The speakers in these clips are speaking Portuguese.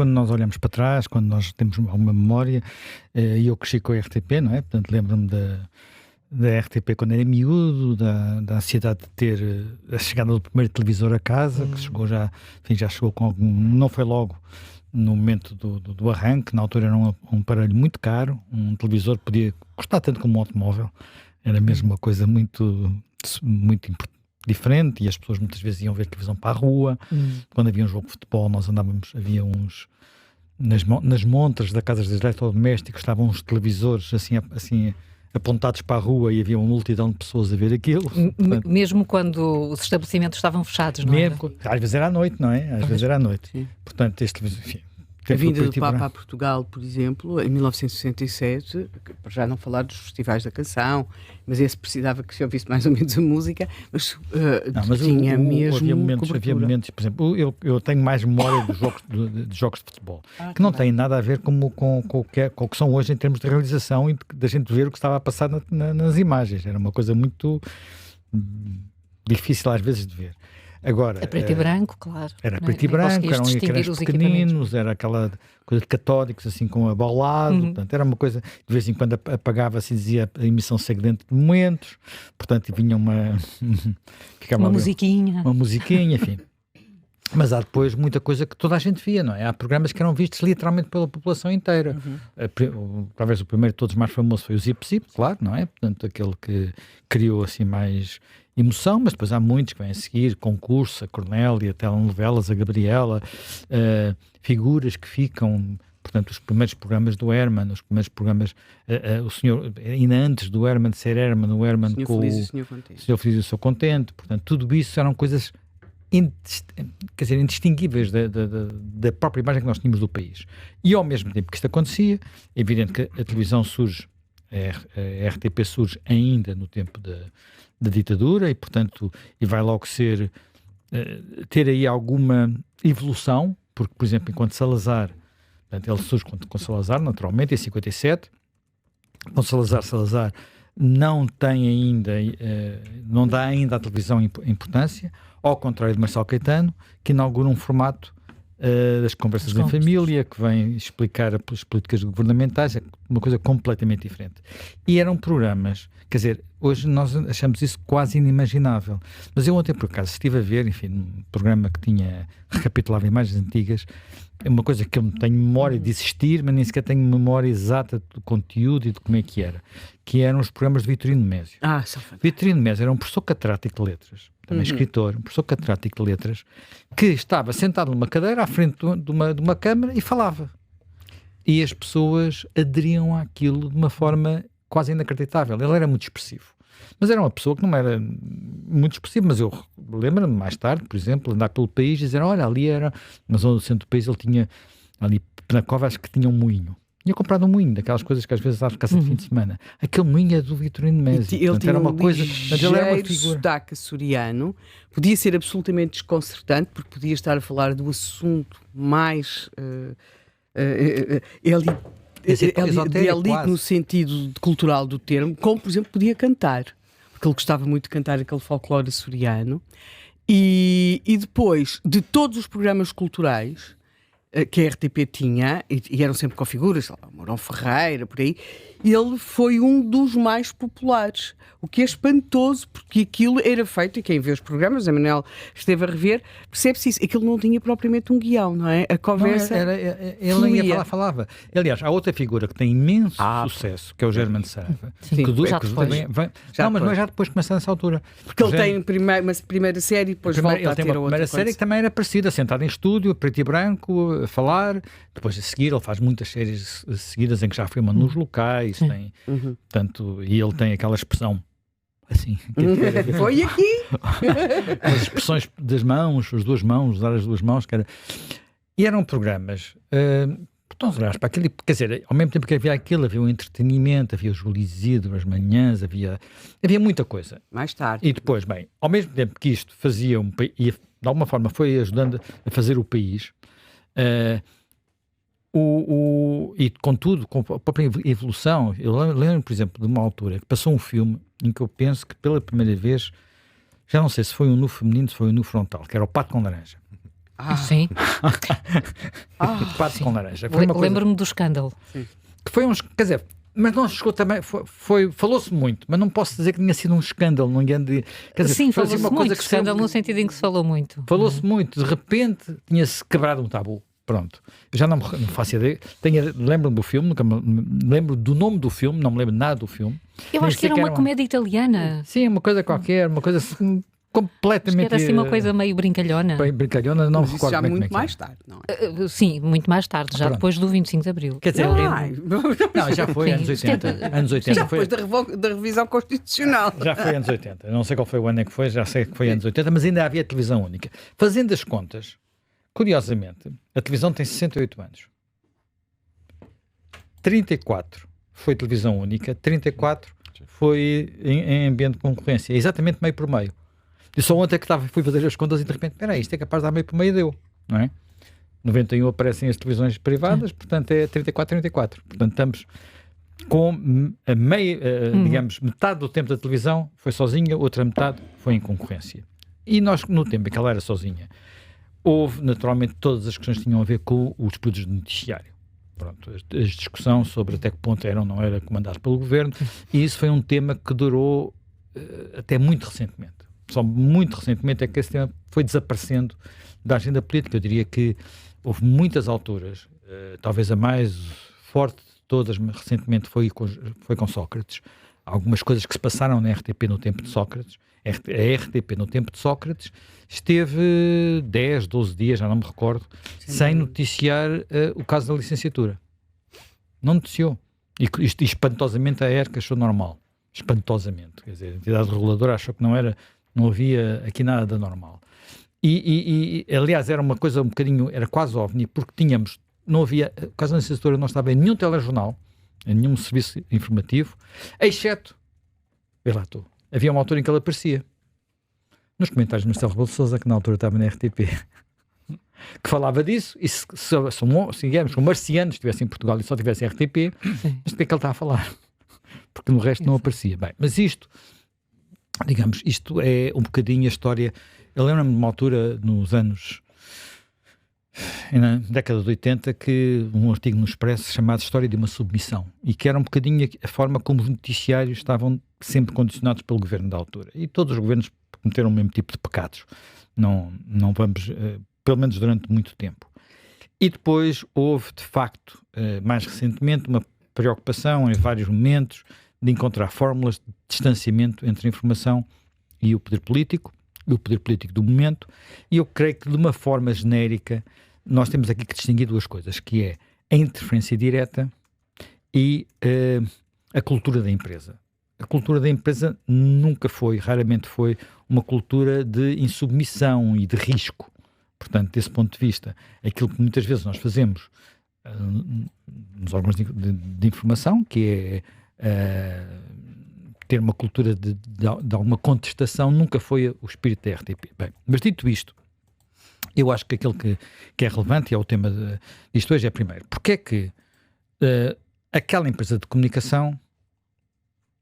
quando nós olhamos para trás, quando nós temos alguma memória, e eu cresci com a RTP, não é? Portanto, lembro-me da RTP quando era miúdo, da ansiedade de ter a chegada do primeiro televisor a casa, que chegou já, enfim, já chegou com algum, não foi logo no momento do arranque, na altura era um aparelho muito caro, um televisor podia custar tanto como um automóvel, era mesmo uma coisa muito diferente, e as pessoas muitas vezes iam ver televisão para a rua. Quando havia um jogo de futebol nós andávamos, havia uns nas montras da casa dos eletrodomésticos, estavam uns televisores assim apontados para a rua, e havia uma multidão de pessoas a ver aquilo. Portanto, mesmo quando os estabelecimentos estavam fechados, não é? Às vezes era à noite, não é? Às vezes era à noite. Sim. Portanto, este televisor, enfim, A vinda do Papa a Portugal, por exemplo, em 1967, para já não falar dos festivais da canção, mas esse precisava que se ouvisse mais ou menos a música, mas tinha mesmo havia momentos, por exemplo, eu tenho mais memória de jogos de futebol, que não têm nada a ver com o que são hoje em termos de realização e da gente ver o que estava a passar nas imagens. Era uma coisa muito difícil às vezes de ver. Agora, a preto e branco, claro. Era preto e branco, eram ecrãs pequeninos, era aquela coisa de catódicos, assim, com abaulado, portanto, era uma coisa, de vez em quando apagava-se e dizia a emissão segue dentro de momentos, portanto, vinha uma musiquinha. Uma musiquinha, enfim. Mas há depois muita coisa que toda a gente via, não é? Há programas que eram vistos literalmente pela população inteira. Talvez o primeiro de todos mais famoso foi o Zip Zip, claro, não é? Portanto, aquele que criou assim mais emoção, mas depois há muitos que vêm a seguir, Concurso, a Cornélia, telenovelas, a Gabriela, figuras que ficam, portanto, os primeiros programas do Herman, os primeiros programas, o senhor, ainda antes do Herman ser Herman, o Herman com o Senhor Feliz e o Senhor Contente, portanto, tudo isso eram coisas indistinguíveis da própria imagem que nós tínhamos do país. E ao mesmo tempo que isto acontecia, é evidente que a televisão surge, a RTP surge ainda no tempo da ditadura, e portanto, e vai logo ter aí alguma evolução, porque, por exemplo, enquanto Salazar, portanto, ele surge com Salazar, naturalmente, em 57, com Salazar não tem ainda, não dá ainda à televisão importância, ao contrário de Marcelo Caetano, que inaugura um formato das conversas em família, que vem explicar as políticas governamentais, é uma coisa completamente diferente. E eram programas, quer dizer, hoje nós achamos isso quase inimaginável, mas eu ontem por acaso estive a ver, enfim, um programa que recapitulava imagens antigas, é uma coisa que eu não tenho memória de existir, mas nem sequer tenho memória exata do conteúdo e de como é que era, que eram os programas de Vitorino Mésio. Vitorino Mésio era um professor catedrático de letras, também escritor, um professor catedrático de letras, que estava sentado numa cadeira à frente de uma câmara e falava. E as pessoas aderiam àquilo de uma forma quase inacreditável. Ele era muito expressivo. Mas era uma pessoa que não era muito expressiva, mas eu lembro-me mais tarde, por exemplo, andar pelo país e dizer, olha, ali era, na zona do centro do país, ele tinha, ali na Cova, acho que tinha um moinho. Tinha comprado um moinho, daquelas coisas que às vezes há de casa de fim de semana. Aquele moinho é do Vitorino Mésio. Ele tinha era uma coisa, ele era uma figura. Sotaque açoriano, podia ser absolutamente desconcertante, porque podia estar a falar do assunto mais... elite no sentido cultural do termo, como, por exemplo, podia cantar. Porque ele gostava muito de cantar aquele folclore açoriano. E depois, de todos os programas culturais que a RTP tinha, e eram sempre com figuras, Mourão Ferreira, por aí, ele foi um dos mais populares. O que é espantoso, porque aquilo era feito, e quem vê os programas, a Manel esteve a rever, percebe-se isso. Aquilo não tinha propriamente um guião, não é? A conversa ele ia falava. Aliás, há outra figura que tem imenso sucesso, que é o Germano Saraiva. Mas já depois começa nessa altura. Porque ele tem uma primeira série e depois volta a ter outra. Uma primeira série que também era parecida, sentado em estúdio, preto e branco, a falar. Depois a seguir, ele faz muitas séries seguidas em que já filma nos locais, tem, portanto, e ele tem aquela expressão assim, foi aqui as expressões das mãos, as duas mãos, usar as duas mãos, e eram programas portanto, olhar para aquilo, quer dizer, ao mesmo tempo que havia aquilo, havia o entretenimento, havia o Júlio Isidro, as manhãs, havia muita coisa. Mais tarde. E depois, bem, ao mesmo tempo que isto fazia e de alguma forma foi ajudando a fazer o país, e contudo, com a própria evolução, eu lembro, por exemplo, de uma altura que passou um filme em que eu penso que pela primeira vez, já não sei se foi um nu feminino, se foi um nu frontal, que era o Pato com Laranja. Sim. Pato com laranja. Lembro-me do escândalo. Sim. Que foi quer dizer, mas não chegou também, falou-se muito, mas não posso dizer que tinha sido um escândalo. Quer dizer, sim, falou-se muito, escândalo no sentido em que se falou muito. Falou-se muito, de repente tinha-se quebrado um tabu. Pronto. Eu já não faço ideia. Lembro-me do filme, nunca me lembro do nome do filme, não me lembro nada do filme. Eu acho que era uma comédia italiana. Sim, uma coisa qualquer, uma coisa assim, completamente... Era assim uma coisa meio brincalhona. Brincalhona, não me recordo já bem muito como é mais tarde, não é? Sim, muito mais tarde, já depois do 25 de Abril. Quer dizer, não, já foi anos 80. Anos 80 já depois da revisão constitucional. Já foi anos 80. Eu não sei qual foi o ano em que foi, já sei que foi anos 80, mas ainda havia televisão única. Fazendo as contas, curiosamente, a televisão tem 68 anos. 34 foi televisão única, 34 foi em ambiente de concorrência. É exatamente meio por meio. Eu só ontem que fui fazer as contas e de repente, espera aí, isto é capaz de dar meio por meio, deu. Não é? 91 aparecem as televisões privadas, portanto é 34. Portanto estamos com a meia, digamos, metade do tempo da televisão foi sozinha, outra metade foi em concorrência. E nós, no tempo em que ela era sozinha, houve, naturalmente, todas as questões que tinham a ver com os períodos de noticiário. Pronto, a discussão sobre até que ponto era ou não era comandado pelo governo, e isso foi um tema que durou até muito recentemente. Só muito recentemente é que esse tema foi desaparecendo da agenda política. Eu diria que houve muitas alturas, talvez a mais forte de todas, mas recentemente foi com Sócrates. Algumas coisas que se passaram na RTP no tempo de Sócrates. A RTP no tempo de Sócrates esteve 10, 12 dias, já não me recordo, sem noticiar o caso da licenciatura. Não noticiou. E espantosamente a ERC achou normal. Espantosamente. Quer dizer, a entidade reguladora achou que não havia aqui nada de normal. E aliás, era uma coisa um bocadinho, era quase óbvio, porque não havia, o caso da licenciatura não estava em nenhum telejornal, em nenhum serviço informativo, exceto, havia uma altura em que ele aparecia nos comentários de Marcelo Rebelo de Sousa, que na altura estava na RTP, que falava disso, e se digamos, um marciano estivesse em Portugal e só tivesse RTP, mas de que é que ele está a falar? Porque no resto não aparecia. Bem, mas isto é um bocadinho a história. Eu lembro-me de uma altura, na década de 80, que um artigo no Expresso chamado História de uma Submissão, e que era um bocadinho a forma como os noticiários estavam sempre condicionados pelo governo da altura. E todos os governos cometeram o mesmo tipo de pecados. Não vamos, pelo menos durante muito tempo. E depois houve, de facto, mais recentemente, uma preocupação em vários momentos de encontrar fórmulas de distanciamento entre a informação e o poder político do momento, e eu creio que de uma forma genérica nós temos aqui que distinguir duas coisas, que é a interferência direta e a cultura da empresa. A cultura da empresa raramente foi uma cultura de insubmissão e de risco. Portanto, desse ponto de vista, aquilo que muitas vezes nós fazemos nos órgãos de informação, que é ter uma cultura de alguma contestação, nunca foi o espírito da RTP. Bem, mas dito isto, eu acho que aquilo que é relevante, e é o tema disto hoje, é primeiro, porque é que aquela empresa de comunicação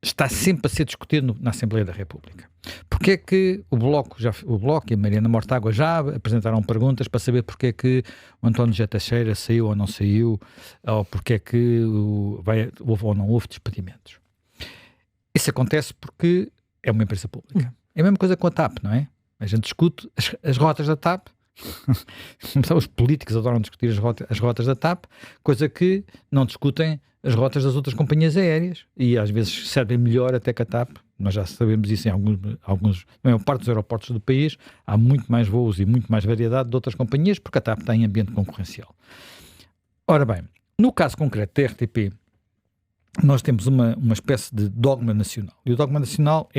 está sempre a ser discutido na Assembleia da República? Porque é que o Bloco e a Mariana Mortágua já apresentaram perguntas para saber porque é que o António José Teixeira saiu ou não saiu, ou porque é que houve ou não houve despedimentos? Isso acontece porque é uma empresa pública. É a mesma coisa com a TAP, não é? A gente discute as rotas da TAP. Os políticos adoram discutir as rotas da TAP, coisa que não discutem as rotas das outras companhias aéreas, e às vezes servem melhor até que a TAP. Nós já sabemos isso em alguns na maior parte dos aeroportos do país. Há muito mais voos e muito mais variedade de outras companhias, porque a TAP tem ambiente concorrencial. Ora bem, no caso concreto da RTP, nós temos uma espécie de dogma nacional, e o dogma nacional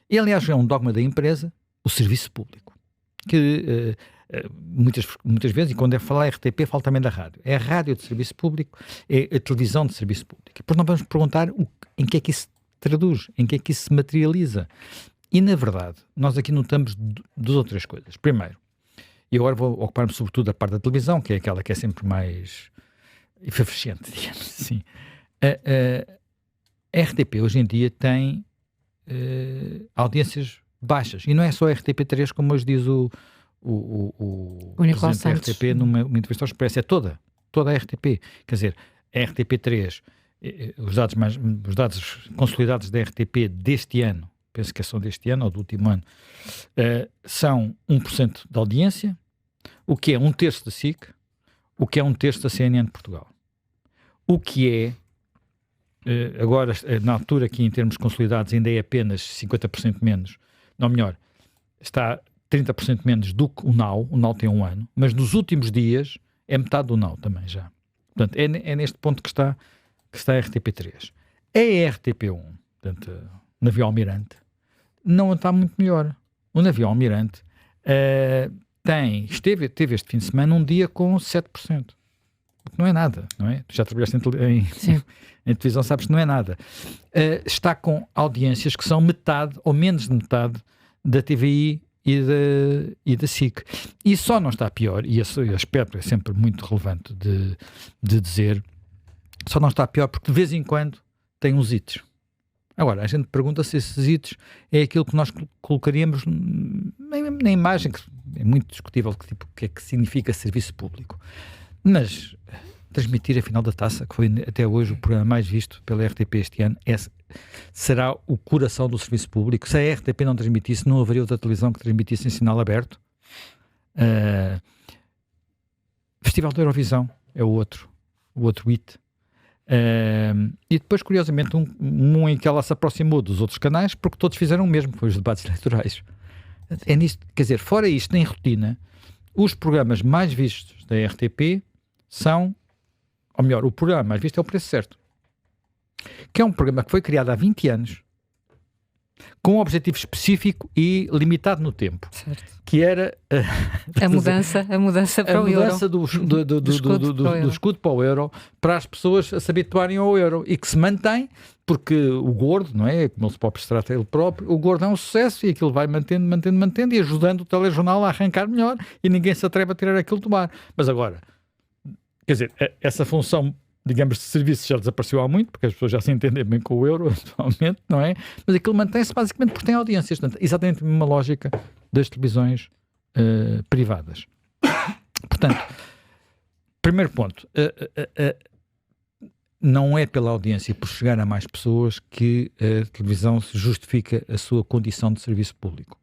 aliás é um dogma da empresa, o serviço público, que muitas vezes, e quando é falar RTP, fala também da rádio. É a rádio de serviço público, é a televisão de serviço público. Depois nós vamos perguntar em que é que isso se traduz, em que é que isso se materializa. E, na verdade, nós aqui notamos duas ou três coisas. Primeiro, e agora vou ocupar-me sobretudo da parte da televisão, que é aquela que é sempre mais efervescente, digamos assim. A RTP hoje em dia tem audiências baixas. E não é só a RTP3, como hoje diz o o Nicolau presidente da RTP numa entrevista ao Expresso. É toda a RTP. Quer dizer, a RTP3, os dados consolidados da RTP deste ano, penso que são deste ano ou do último ano, são 1% da audiência, o que é 1/3 da SIC, o que é 1/3 da CNN de Portugal. O que é, agora, na altura aqui em termos consolidados, ainda é apenas 50% menos, não melhor, está 30% menos do que o Now tem 1 ano, mas nos últimos dias é metade do Now também já. Portanto, é neste ponto que está a RTP3. A RTP1, portanto, o navio Almirante, não está muito melhor. O navio Almirante teve este fim de semana um dia com 7%. Não é nada, não é? Tu já trabalhaste em televisão, sabes que não é nada. Está com audiências que são metade ou menos de metade da TVI e da SIC. E só não está pior, e esse aspecto é sempre muito relevante de dizer, só não está pior porque de vez em quando tem uns hits. Agora, a gente pergunta se esses hits é aquilo que nós colocaríamos na imagem, que é muito discutível o que é que significa serviço público. Mas transmitir a final da Taça, que foi até hoje o programa mais visto pela RTP este ano, será o coração do serviço público. Se a RTP não transmitisse, não haveria outra televisão que transmitisse em sinal aberto. Festival da Eurovisão é o outro hit. E depois, curiosamente, um em que ela se aproximou dos outros canais, porque todos fizeram o mesmo, foi os debates eleitorais. É nisto, quer dizer, fora isto, em rotina, os programas mais vistos da RTP são, ou melhor, o programa mais visto é o Preço Certo, que é um programa que foi criado há 20 anos, com um objetivo específico e limitado no tempo, certo. Que era a mudança para o euro. A mudança do escudo para o euro, para as pessoas se habituarem ao euro, e que se mantém, porque o gordo, não é? Como ele próprio se trata ele próprio, o gordo é um sucesso e aquilo vai mantendo e ajudando o telejornal a arrancar melhor, e ninguém se atreve a tirar aquilo do ar. Mas agora, quer dizer, essa função, digamos, de serviço já desapareceu há muito, porque as pessoas já se entendem bem com o euro atualmente, não é? Mas aquilo mantém-se basicamente porque tem audiências. Portanto, exatamente a mesma lógica das televisões privadas. Portanto, primeiro ponto, não é pela audiência, por chegar a mais pessoas, que a televisão justifica a sua condição de serviço público.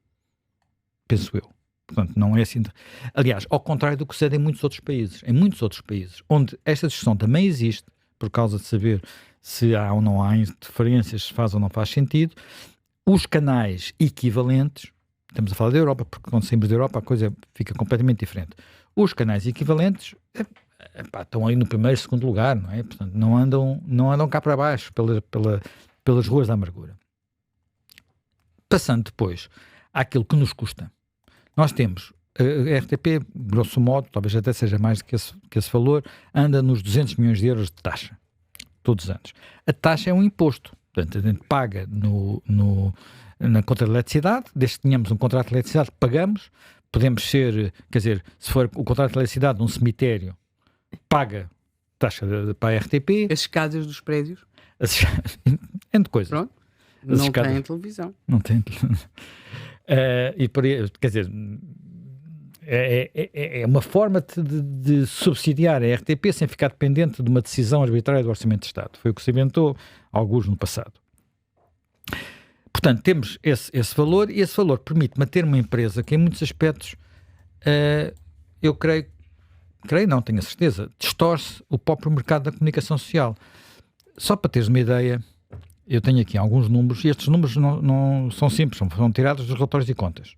Penso eu. Portanto, não é assim. Aliás, ao contrário do que sucede em muitos outros países, onde esta discussão também existe, por causa de saber se há ou não há interferências, se faz ou não faz sentido, os canais equivalentes, estamos a falar da Europa, porque quando saímos da Europa a coisa fica completamente diferente. Os canais equivalentes estão aí no primeiro, segundo lugar, não é? Portanto, não andam cá para baixo pelas ruas da amargura. Passando depois àquilo que nos custa. Nós temos, a RTP, grosso modo, talvez até seja mais do que esse valor, anda nos 200 milhões de euros de taxa, todos os anos. A taxa é um imposto, portanto, a gente paga na conta de eletricidade, desde que tenhamos um contrato de eletricidade que pagamos, podemos ser, quer dizer, se for o contrato de eletricidade de um cemitério, paga taxa para a RTP. As escadas dos prédios? Entre coisas. Pronto. Não tem televisão. Não tem televisão. E por aí, quer dizer, é uma forma de subsidiar a RTP sem ficar dependente de uma decisão arbitrária do Orçamento de Estado. Foi o que se inventou alguns no passado. Portanto, temos esse valor, e esse valor permite manter uma empresa que, em muitos aspectos, eu não tenho a certeza, distorce o próprio mercado da comunicação social. Só para teres uma ideia, eu tenho aqui alguns números, e estes números não são simples, são tirados dos relatórios de contas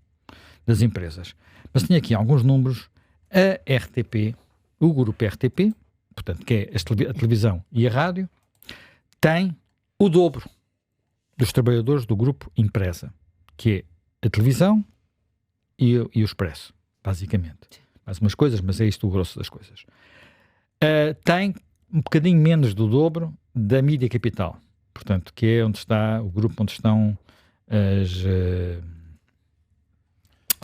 das empresas. Mas tenho aqui alguns números. A RTP, o grupo RTP, portanto, que é a televisão e a rádio, tem o dobro dos trabalhadores do grupo Impresa, que é a televisão e o Expresso, basicamente. Mais umas coisas, mas é isto o grosso das coisas. Tem um bocadinho menos do dobro da Mídia Capital, portanto, que é onde está o grupo onde estão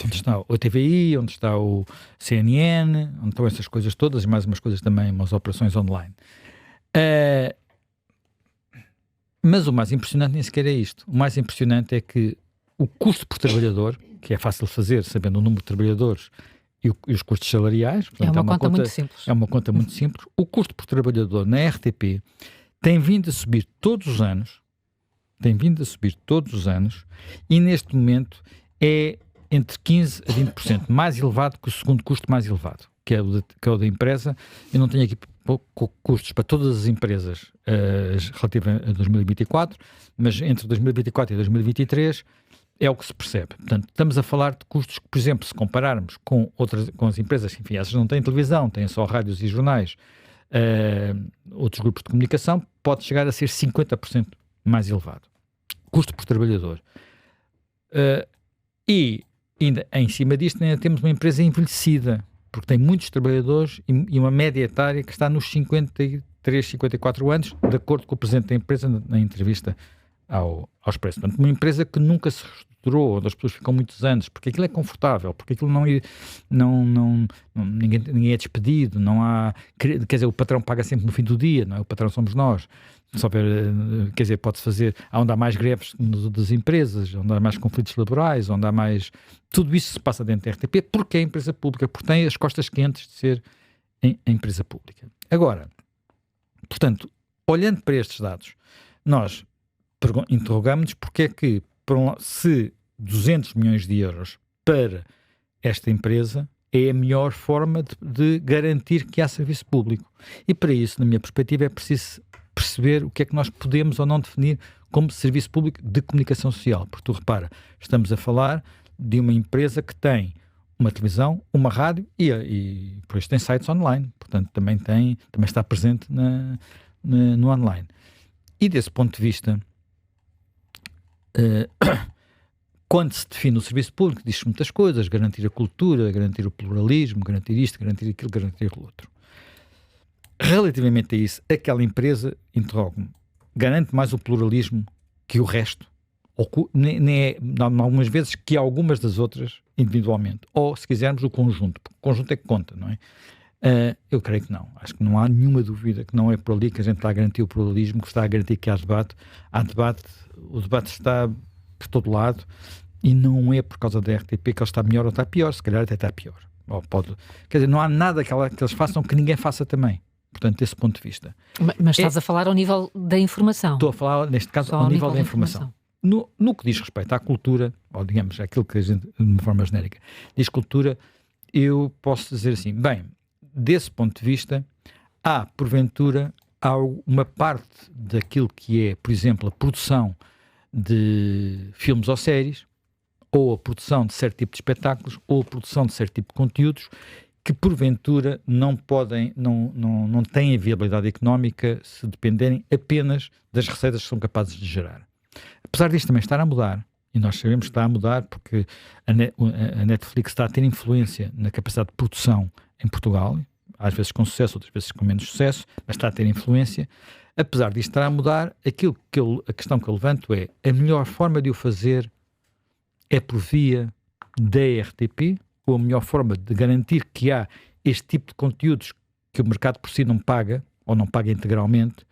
onde está o TVI, onde está o CNN, onde estão essas coisas todas, e mais umas coisas também, umas operações online. Mas o mais impressionante nem sequer é isto. O mais impressionante é que o custo por trabalhador, que é fácil de fazer, sabendo o número de trabalhadores e os custos salariais. Portanto, é uma conta muito simples. É uma conta muito simples. O custo por trabalhador na RTP tem vindo a subir todos os anos, e neste momento é entre 15% a 20% mais elevado que o segundo custo mais elevado, que é o da empresa. Eu não tenho aqui custos para todas as empresas relativa a 2024, mas entre 2024 e 2023 é o que se percebe. Portanto, estamos a falar de custos que, por exemplo, se compararmos com as empresas, enfim, essas não têm televisão, têm só rádios e jornais, outros grupos de comunicação, pode chegar a ser 50% mais elevado. Custo por trabalhador. E ainda em cima disto ainda temos uma empresa envelhecida, porque tem muitos trabalhadores e uma média etária que está nos 53, 54 anos, de acordo com o presidente da empresa na entrevista ao Expresso. Portanto, uma empresa que nunca se reestruturou, onde as pessoas ficam muitos anos, porque aquilo é confortável, porque aquilo ninguém é despedido, não há, quer dizer, o patrão paga sempre no fim do dia, não é? O patrão somos nós. Só quer dizer, pode-se fazer, onde há mais greves das empresas, onde há mais conflitos laborais, onde há mais, tudo isso se passa dentro da RTP, porque é empresa pública, porque tem as costas quentes de ser empresa pública. Agora, portanto, olhando para estes dados, nós interrogamos-nos porque é que, se 200 milhões de euros para esta empresa é a melhor forma de garantir que há serviço público. E para isso, na minha perspectiva, é preciso perceber o que é que nós podemos ou não definir como serviço público de comunicação social. Porque tu repara, estamos a falar de uma empresa que tem uma televisão, uma rádio e por isso tem sites online. Portanto, também está presente no online. E desse ponto de vista, quando se define o serviço público, diz-se muitas coisas: garantir a cultura, garantir o pluralismo, garantir isto, garantir aquilo, garantir aquilo outro. Relativamente a isso, aquela empresa, interrogo-me, garante mais o pluralismo que o resto? Ou algumas vezes que algumas das outras individualmente? Ou, se quisermos, o conjunto? Porque o conjunto é que conta, não é? Eu creio que não. Acho que não há nenhuma dúvida que não é por ali que a gente está a garantir o pluralismo, que está a garantir que há debate. O debate está por todo lado e não é por causa da RTP que ele está melhor ou está pior. Se calhar até está pior. Quer dizer, não há nada que eles façam que ninguém faça também. Portanto, desse ponto de vista. Mas estás a falar ao nível da informação. Estou a falar, neste caso, ao nível da informação. No que diz respeito à cultura, ou digamos, aquilo que a gente, de uma forma genérica, diz cultura, eu posso dizer assim, bem, desse ponto de vista, porventura, há uma parte daquilo que é, por exemplo, a produção de filmes ou séries, ou a produção de certo tipo de espetáculos, ou a produção de certo tipo de conteúdos, que porventura não têm a viabilidade económica se dependerem apenas das receitas que são capazes de gerar. Apesar disto também estar a mudar, e nós sabemos que está a mudar porque a Netflix está a ter influência na capacidade de produção em Portugal, às vezes com sucesso, outras vezes com menos sucesso, mas está a ter influência. Apesar disto estar a mudar, a questão que eu levanto é: a melhor forma de o fazer é por via da RTP, ou a melhor forma de garantir que há este tipo de conteúdos que o mercado por si não paga, ou não paga integralmente,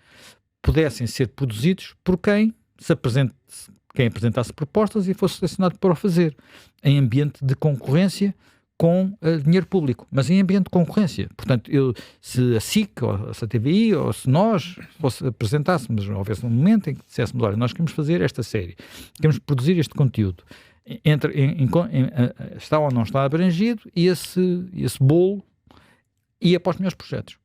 pudessem ser produzidos por quem apresentasse propostas e fosse selecionado para o fazer, em ambiente de concorrência com dinheiro público, mas em ambiente de concorrência. Portanto, se a SIC, ou se a TVI, ou se nós apresentássemos, houvesse um momento em que disséssemos: olha, nós queremos fazer esta série, queremos produzir este conteúdo, está ou não está abrangido, e esse bolo ia para os melhores projetos.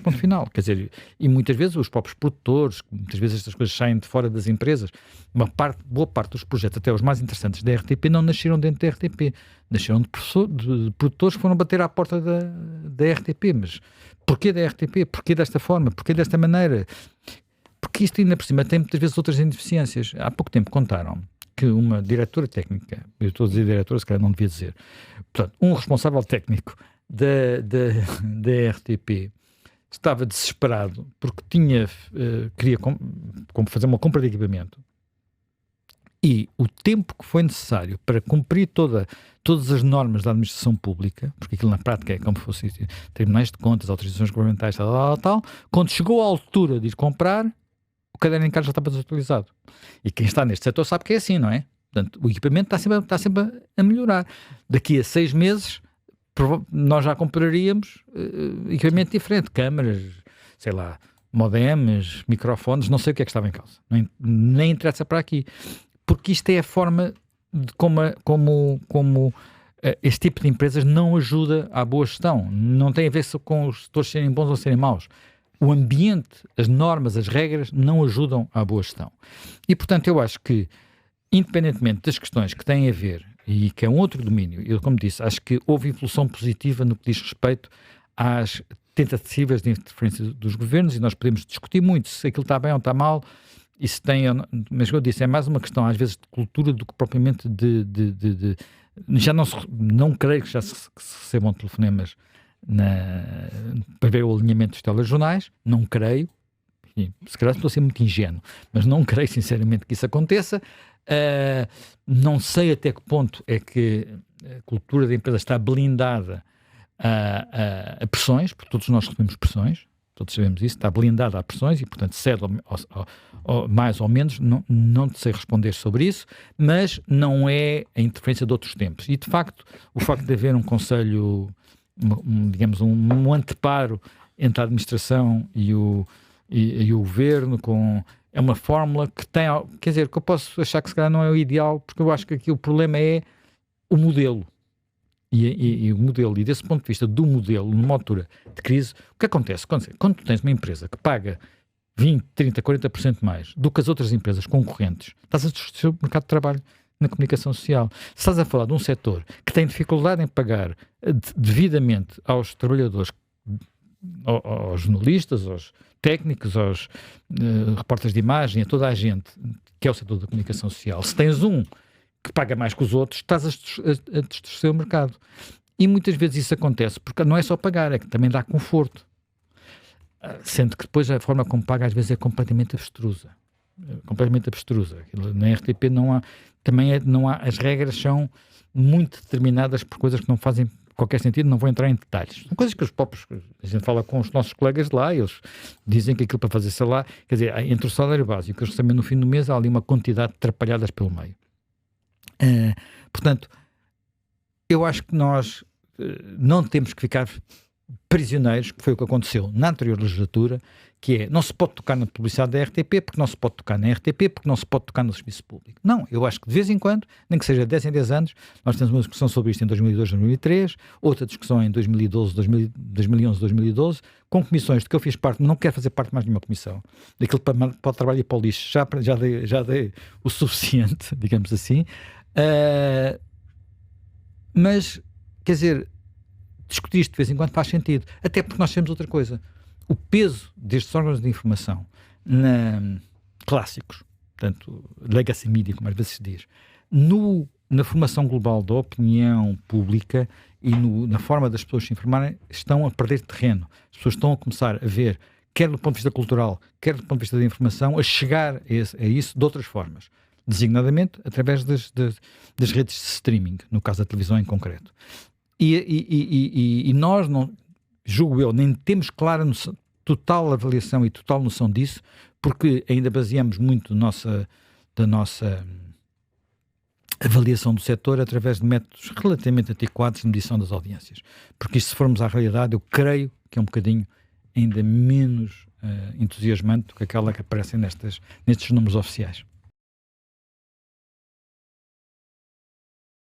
Ponto final. Quer dizer, e muitas vezes os próprios produtores, muitas vezes estas coisas saem de fora das empresas, boa parte dos projetos, até os mais interessantes da RTP, não nasceram dentro da RTP, nasceram de produtores que foram bater à porta da RTP. Mas porquê da RTP? Porquê desta forma? Porquê desta maneira? Porque isto ainda por cima tem muitas vezes outras ineficiências. Há pouco tempo contaram que uma diretora técnica, eu estou a dizer diretora, se calhar não devia dizer, portanto, um responsável técnico da RTP estava desesperado porque queria fazer uma compra de equipamento, e o tempo que foi necessário para cumprir todas as normas da administração pública, porque aquilo na prática é como se fosse tribunais de contas, autorizações governamentais, tal, quando chegou à altura de ir comprar, o caderno em casa já estava desatualizado. E quem está neste setor sabe que é assim, não é? Portanto, o equipamento está sempre a melhorar. Daqui a 6 meses, nós já compraríamos equipamento diferente, câmaras, sei lá, modems, microfones, não sei o que é que estava em causa. Nem interessa para aqui. Porque isto é a forma de como este tipo de empresas não ajuda à boa gestão. Não tem a ver com os setores serem bons ou serem maus. O ambiente, as normas, as regras não ajudam à boa gestão. E, portanto, eu acho que, independentemente das questões que têm a ver, e que é um outro domínio, eu, como disse, acho que houve evolução positiva no que diz respeito às tentativas de interferência dos governos, e nós podemos discutir muito se aquilo está bem ou está mal, e se tem, mas como eu disse, é mais uma questão, às vezes, de cultura do que propriamente já não creio que já se recebam telefonemas para ver o alinhamento dos telejornais, não creio, e, se calhar estou a ser muito ingênuo, mas não creio sinceramente que isso aconteça. Não sei até que ponto é que a cultura da empresa está blindada a pressões, porque todos nós recebemos pressões, todos sabemos isso, está blindada a pressões e, portanto, cede mais ou menos, não sei responder sobre isso, mas não é a interferência de outros tempos. E, de facto, o facto de haver um conselho, digamos, um anteparo entre a administração e o governo, é uma fórmula que tem, quer dizer, que eu posso achar que se calhar não é o ideal, porque eu acho que aqui o problema é o modelo. E o modelo, e desse ponto de vista do modelo, numa altura de crise, o que acontece? Quando tu tens uma empresa que paga 20, 30, 40% mais do que as outras empresas concorrentes, estás a distorcer o mercado de trabalho na comunicação social. Se estás a falar de um setor que tem dificuldade em pagar devidamente aos trabalhadores, aos jornalistas, aos técnicos, aos repórteres de imagem, a toda a gente que é o setor da comunicação social, se tens um que paga mais que os outros, estás a distorcer o mercado. E muitas vezes isso acontece, porque não é só pagar, é que também dá conforto. Sendo que depois a forma como paga às vezes é completamente abstrusa. Completamente abstrusa. Na RTP não há, as regras são muito determinadas por coisas que não fazem qualquer sentido, não vou entrar em detalhes. São coisas que os próprios, a gente fala com os nossos colegas de lá, eles dizem que aquilo para fazer salário, quer dizer, entre o salário básico e o que eles recebem no fim do mês, há ali uma quantidade de atrapalhadas pelo meio. Portanto, eu acho que nós não temos que ficar prisioneiros, que foi o que aconteceu na anterior legislatura, que é, não se pode tocar na publicidade da RTP, porque não se pode tocar na RTP, porque não se pode tocar no serviço público. Não, eu acho que de vez em quando, nem que seja 10 em 10 anos, nós temos uma discussão sobre isto em 2002, 2003, outra discussão em 2012, 2011, 2012, com comissões de que eu fiz parte, não quero fazer parte mais de nenhuma comissão, daquilo para o trabalho e para o lixo, já dei o suficiente, digamos assim, mas, quer dizer, discutir isto de vez em quando faz sentido, até porque nós temos outra coisa. O peso destes órgãos de informação clássicos, portanto, legacy media, como às vezes se diz, na formação global da opinião pública e na forma das pessoas se informarem, estão a perder terreno. As pessoas estão a começar a ver, quer do ponto de vista cultural, quer do ponto de vista da informação, a chegar a isso de outras formas, designadamente através das redes de streaming, no caso da televisão em concreto. E nós, não, julgo eu, nem temos clara noção, total avaliação e total noção disso, porque ainda baseamos muito da nossa avaliação do setor através de métodos relativamente antiquados de medição das audiências. Porque isto, se formos à realidade, eu creio que é um bocadinho ainda menos entusiasmante do que aquela que aparece nestes números oficiais.